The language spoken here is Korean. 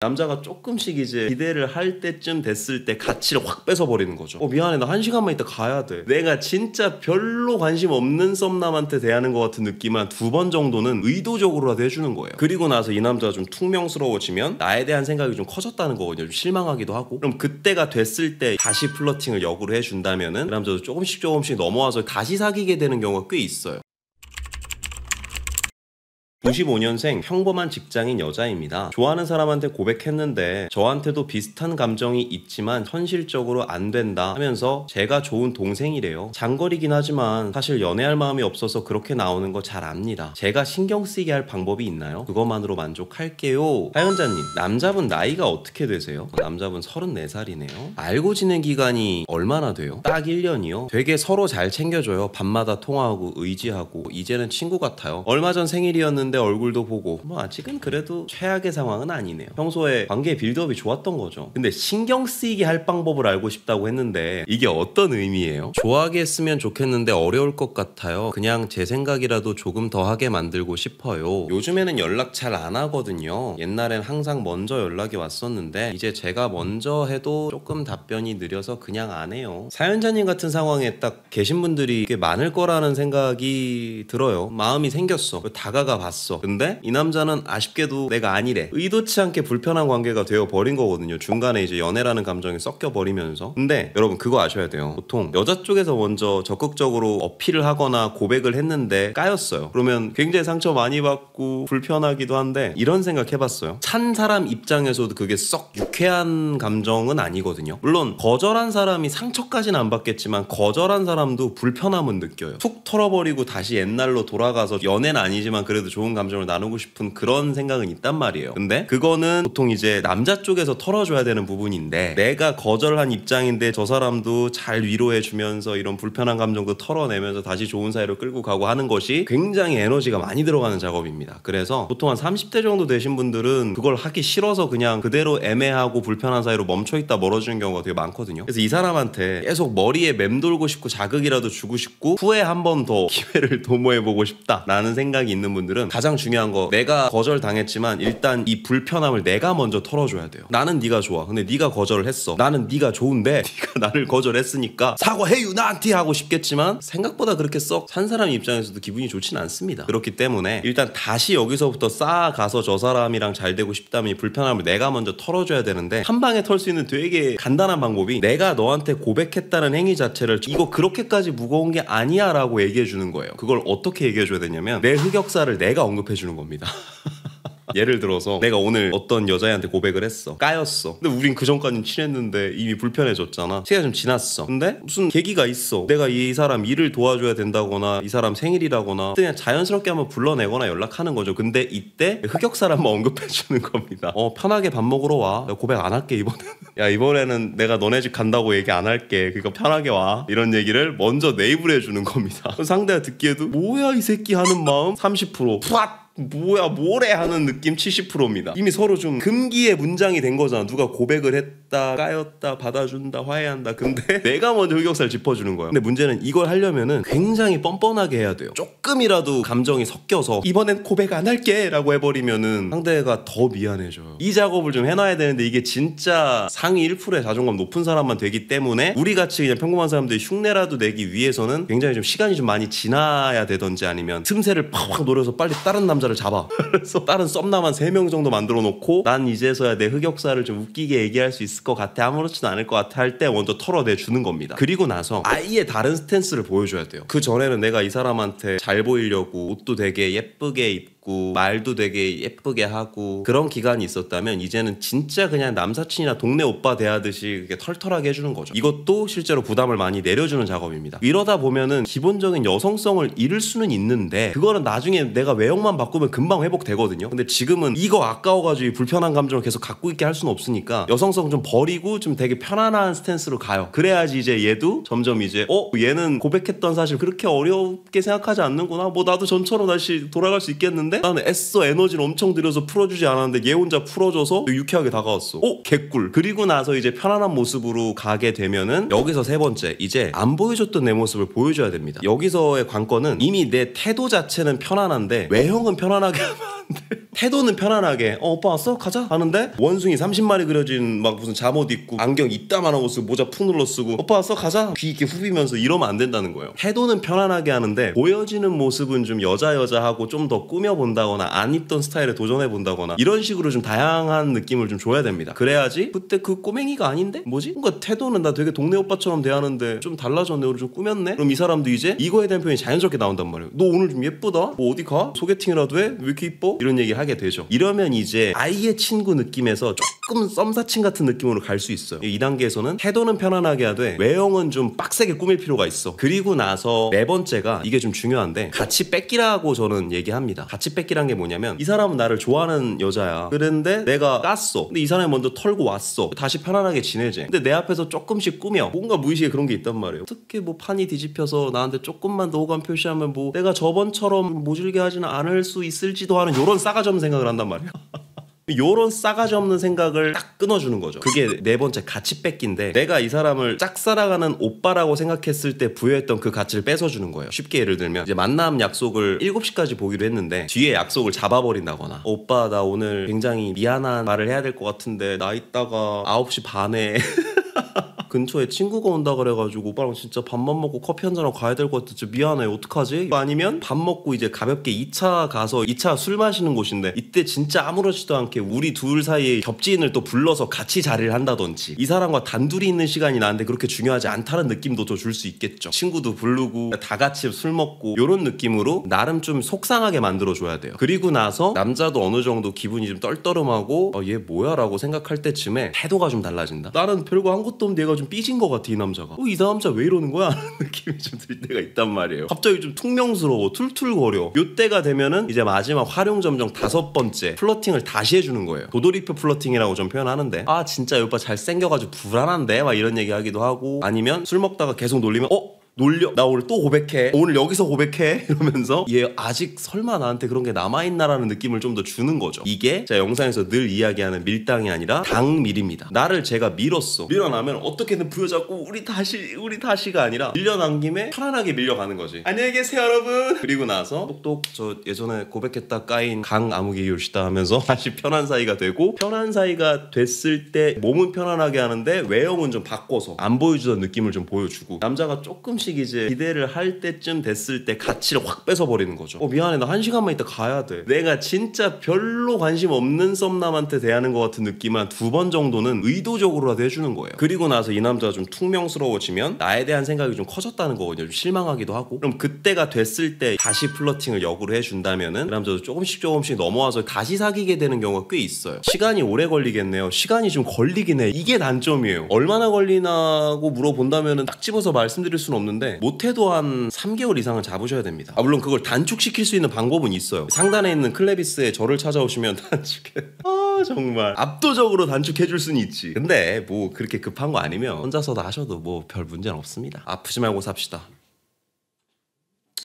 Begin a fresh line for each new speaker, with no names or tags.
남자가 조금씩 이제 기대를 할 때쯤 됐을 때 가치를 확 뺏어버리는 거죠. 미안해, 나 1시간만 있다 가야 돼. 내가 진짜 별로 관심 없는 썸남한테 대하는 것 같은 느낌을 한 2번 정도는 의도적으로라도 해주는 거예요. 그리고 나서 이 남자가 좀 퉁명스러워지면 나에 대한 생각이 좀 커졌다는 거거든요. 좀 실망하기도 하고. 그럼 그때가 됐을 때 다시 플러팅을 역으로 해준다면은 그 남자도 조금씩 넘어와서 다시 사귀게 되는 경우가 꽤 있어요. 95년생 평범한 직장인 여자입니다. 좋아하는 사람한테 고백했는데 저한테도 비슷한 감정이 있지만 현실적으로 안 된다 하면서 제가 좋은 동생이래요. 장거리긴 하지만 사실 연애할 마음이 없어서 그렇게 나오는 거 잘 압니다. 제가 신경 쓰이게 할 방법이 있나요? 그것만으로 만족할게요. 사연자님, 남자분 나이가 어떻게 되세요? 남자분 34살이네요. 알고 지낸 기간이 얼마나 돼요? 딱 1년이요? 되게 서로 잘 챙겨줘요. 밤마다 통화하고 의지하고 이제는 친구 같아요. 얼마 전 생일이었는데 얼굴도 보고 아직은 그래도 최악의 상황은 아니네요. 평소에 관계 빌드업이 좋았던 거죠. 근데 신경 쓰이게 할 방법을 알고 싶다고 했는데 이게 어떤 의미예요? 좋아하게 했으면 좋겠는데 어려울 것 같아요. 그냥 제 생각이라도 조금 더 하게 만들고 싶어요. 요즘에는 연락 잘 안 하거든요. 옛날엔 항상 먼저 연락이 왔었는데 이제 제가 먼저 해도 조금 답변이 느려서 그냥 안 해요. 사연자님 같은 상황에 딱 계신 분들이 꽤 많을 거라는 생각이 들어요. 마음이 생겼어. 다가가 봤어. 근데 이 남자는 아쉽게도 내가 아니래. 의도치 않게 불편한 관계가 되어버린 거거든요. 중간에 이제 연애라는 감정이 섞여버리면서. 근데 여러분 그거 아셔야 돼요. 보통 여자 쪽에서 먼저 적극적으로 어필을 하거나 고백을 했는데 까였어요. 그러면 굉장히 상처 많이 받고 불편하기도 한데 이런 생각 해봤어요. 찬 사람 입장에서도 그게 썩 유쾌한 감정은 아니거든요. 물론 거절한 사람이 상처까지는 안 받겠지만 거절한 사람도 불편함은 느껴요. 툭 털어버리고 다시 옛날로 돌아가서 연애는 아니지만 그래도 좋은 감정을 나누고 싶은 그런 생각은 있단 말이에요. 근데 그거는 보통 이제 남자 쪽에서 털어줘야 되는 부분인데 내가 거절한 입장인데 저 사람도 잘 위로해주면서 이런 불편한 감정도 털어내면서 다시 좋은 사이로 끌고 가고 하는 것이 굉장히 에너지가 많이 들어가는 작업입니다. 그래서 보통 한 30대 정도 되신 분들은 그걸 하기 싫어서 그냥 그대로 애매하고 불편한 사이로 멈춰있다 멀어지는 경우가 되게 많거든요. 그래서 이 사람한테 계속 머리에 맴돌고 싶고 자극이라도 주고 싶고 후에 한 번 더 기회를 도모해보고 싶다라는 생각이 있는 분들은 가장 중요한 거, 내가 거절당했지만 일단 이 불편함을 내가 먼저 털어줘야 돼요. 나는 네가 좋아. 근데 네가 거절을 했어. 나는 네가 좋은데 네가 나를 거절했으니까 사과해요 나한테 하고 싶겠지만 생각보다 그렇게 썩 산 사람 입장에서도 기분이 좋진 않습니다. 그렇기 때문에 일단 다시 여기서부터 쌓아가서 저 사람이랑 잘 되고 싶다면 이 불편함을 내가 먼저 털어줘야 되는데 한 방에 털 수 있는 되게 간단한 방법이 내가 너한테 고백했다는 행위 자체를 이거 그렇게까지 무거운 게 아니야 라고 얘기해 주는 거예요. 그걸 어떻게 얘기해 줘야 되냐면 내 흑역사를 내가 언급해 주는 겁니다. 예를 들어서 내가 오늘 어떤 여자애한테 고백을 했어. 까였어. 근데 우린 그전까지는 친했는데 이미 불편해졌잖아. 시간이 좀 지났어. 근데 무슨 계기가 있어. 내가 이 사람 일을 도와줘야 된다거나 이 사람 생일이라거나 그냥 자연스럽게 한번 불러내거나 연락하는 거죠. 근데 이때 흑역사를 한번 언급해주는 겁니다. 편하게 밥 먹으러 와. 내가 고백 안 할게 이번에는. 야 이번에는 내가 너네 집 간다고 얘기 안 할게. 그러니까 편하게 와. 이런 얘기를 먼저 내 입으로 해주는 겁니다. 상대가 듣기에도 뭐야 이 새끼 하는 마음 30% 푸앗 뭐야 뭐래 하는 느낌 70%입니다. 이미 서로 좀 금기의 문장이 된 거잖아. 누가 고백을 했다 까였다 받아준다 화해한다. 근데 내가 먼저 흑역사를 짚어주는 거야. 근데 문제는 이걸 하려면은 굉장히 뻔뻔하게 해야 돼요. 조금이라도 감정이 섞여서 이번엔 고백 안 할게 라고 해버리면은 상대가 더 미안해져요. 이 작업을 좀 해놔야 되는데 이게 진짜 상위 1%의 자존감 높은 사람만 되기 때문에 우리같이 그냥 평범한 사람들이 흉내라도 내기 위해서는 굉장히 좀 시간이 좀 많이 지나야 되던지 아니면 틈새를 팍팍 노려서 빨리 다른 남자 잡아. 그래서 다른 썸남 한 3명 정도 만들어 놓고 난 이제서야 내 흑역사를 좀 웃기게 얘기할 수 있을 것 같아 아무렇지도 않을 것 같아 할 때 먼저 털어내 주는 겁니다. 그리고 나서 아예 다른 스탠스를 보여줘야 돼요. 그 전에는 내가 이 사람한테 잘 보이려고 옷도 되게 예쁘게 입고 말도 되게 예쁘게 하고 그런 기간이 있었다면 이제는 진짜 그냥 남사친이나 동네 오빠 대하듯이 그게 털털하게 해주는 거죠. 이것도 실제로 부담을 많이 내려주는 작업입니다. 이러다 보면은 기본적인 여성성을 잃을 수는 있는데 그거는 나중에 내가 외형만 바꾸면 금방 회복되거든요. 근데 지금은 이거 아까워가지고 불편한 감정을 계속 갖고 있게 할 수는 없으니까 여성성 좀 버리고 좀 되게 편안한 스탠스로 가요. 그래야지 이제 얘도 점점 이제 얘는 고백했던 사실 그렇게 어렵게 생각하지 않는구나. 뭐 나도 전처럼 다시 돌아갈 수 있겠는데 나는 애써 에너지를 엄청 들여서 풀어주지 않았는데 얘 혼자 풀어줘서 유쾌하게 다가왔어. 개꿀. 그리고 나서 이제 편안한 모습으로 가게 되면은 여기서 세 번째 이제 안 보여줬던 내 모습을 보여줘야 됩니다. 여기서의 관건은 이미 내 태도 자체는 편안한데 외형은 편안하게 하면 태도는 편안하게 오빠 왔어? 가자 하는데 원숭이 30마리 그려진 막 무슨 잠옷 입고 안경 이따만한 옷 쓰고 모자 푹 눌러 쓰고 오빠 왔어? 가자 귀 이렇게 후비면서 이러면 안 된다는 거예요. 태도는 편안하게 하는데 보여지는 모습은 좀 여자하고 좀 더 꾸며본다거나 안 입던 스타일에 도전해본다거나 이런 식으로 좀 다양한 느낌을 좀 줘야 됩니다. 그래야지 그때 그 꼬맹이가 아닌데? 뭐지? 뭔가 태도는 나 되게 동네 오빠처럼 대하는데 좀 달라졌네, 오늘 좀 꾸몄네? 그럼 이 사람도 이제 이거에 대한 표현이 자연스럽게 나온단 말이에요. 너 오늘 좀 예쁘다? 뭐 어디 가? 소개팅이라도 해? 왜 이렇게 이뻐? 이런 얘기 하게 되죠. 이러면 이제 아이의 친구 느낌에서 조금 썸사친 같은 느낌으로 갈 수 있어요. 이 단계에서는 태도는 편안하게 하되 외형은 좀 빡세게 꾸밀 필요가 있어. 그리고 나서 네 번째가 이게 좀 중요한데 같이 뺏기라고 저는 얘기합니다. 같이 뺏기란 게 뭐냐면 이 사람은 나를 좋아하는 여자야. 그런데 내가 깠어. 근데 이 사람이 먼저 털고 왔어. 다시 편안하게 지내지. 근데 내 앞에서 조금씩 꾸며. 뭔가 무의식에 그런 게 있단 말이에요. 어떻게 뭐 판이 뒤집혀서 나한테 조금만 더 호감 표시하면 뭐 내가 저번처럼 모질게 하지는 않을 수 있을지도 하는 요런 싸가지 없는 생각을 한단 말이에요. 요런 싸가지 없는 생각을 딱 끊어주는 거죠. 그게 네 번째 가치 뺏기인데 내가 이 사람을 짝사랑하는 오빠라고 생각했을 때 부여했던 그 가치를 뺏어주는 거예요. 쉽게 예를 들면 이제 만남 약속을 7시까지 보기로 했는데 뒤에 약속을 잡아버린다거나 오빠 나 오늘 굉장히 미안한 말을 해야 될 것 같은데 나 이따가 9시 반에 근처에 친구가 온다 그래가지고 오빠랑 진짜 밥만 먹고 커피 한잔하고 가야 될 것 같아. 진짜 미안해. 어떡하지? 아니면 밥 먹고 이제 가볍게 2차 가서 2차 술 마시는 곳인데 이때 진짜 아무렇지도 않게 우리 둘 사이에 겹지인을 또 불러서 같이 자리를 한다든지 이 사람과 단둘이 있는 시간이 나한테 그렇게 중요하지 않다는 느낌도 더 줄 수 있겠죠. 친구도 부르고 다 같이 술 먹고 이런 느낌으로 나름 좀 속상하게 만들어줘야 돼요. 그리고 나서 남자도 어느 정도 기분이 좀 떨떠름하고 얘 뭐야? 라고 생각할 때쯤에 태도가 좀 달라진다. 나는 별거 한 것도 없는데 얘가 좀 삐진 것 같아 이 남자가. 이 남자 왜 이러는 거야? 하는 느낌이 좀 들 때가 있단 말이에요. 갑자기 좀 퉁명스러워. 툴툴거려. 요때가 되면은 이제 마지막 활용점정 5번째 플러팅을 다시 해주는 거예요. 도돌이표 플러팅이라고 좀 표현하는데 아 진짜 이 오빠 잘생겨가지고 불안한데? 막 이런 얘기 하기도 하고 아니면 술 먹다가 계속 놀리면 놀려? 나 오늘 또 고백해? 오늘 여기서 고백해? 이러면서 얘 아직 설마 나한테 그런 게 남아있나라는 느낌을 좀 더 주는 거죠. 이게 제가 영상에서 늘 이야기하는 밀당이 아니라 당밀입니다. 나를 제가 밀었어. 밀어나면 어떻게든 부여잡고 우리 다시가 아니라 밀려난 김에 편안하게 밀려가는 거지. 안녕히 계세요 여러분. 그리고 나서 똑똑 저 예전에 고백했다 까인 강 아무개 요시다 하면서 다시 편한 사이가 되고 편한 사이가 됐을 때 몸은 편안하게 하는데 외형은 좀 바꿔서 안 보여주던 느낌을 좀 보여주고 남자가 조금씩 이제 기대를 할 때쯤 됐을 때 가치를 확 뺏어버리는 거죠. 미안해 나 1시간만 있다 가야 돼. 내가 진짜 별로 관심 없는 썸남한테 대하는 것 같은 느낌을 한 2번 정도는 의도적으로라도 해주는 거예요. 그리고 나서 이 남자가 좀 퉁명스러워지면 나에 대한 생각이 좀 커졌다는 거거든요. 좀 실망하기도 하고 그럼 그때가 됐을 때 다시 플러팅을 역으로 해준다면은 그 남자도 조금씩 넘어와서 다시 사귀게 되는 경우가 꽤 있어요. 시간이 오래 걸리겠네요. 시간이 좀 걸리긴 해. 이게 단점이에요. 얼마나 걸리나고 물어본다면은 딱 집어서 말씀드릴 수는 없는데 못해도 한 3개월 이상은 잡으셔야 됩니다. 물론 그걸 단축시킬 수 있는 방법은 있어요. 상단에 있는 클레비스에 저를 찾아오시면 단축해 정말 압도적으로 단축해줄 수는 있지. 근데 뭐 그렇게 급한 거 아니면 혼자서도 하셔도 뭐 별 문제는 없습니다. 아프지 말고 삽시다.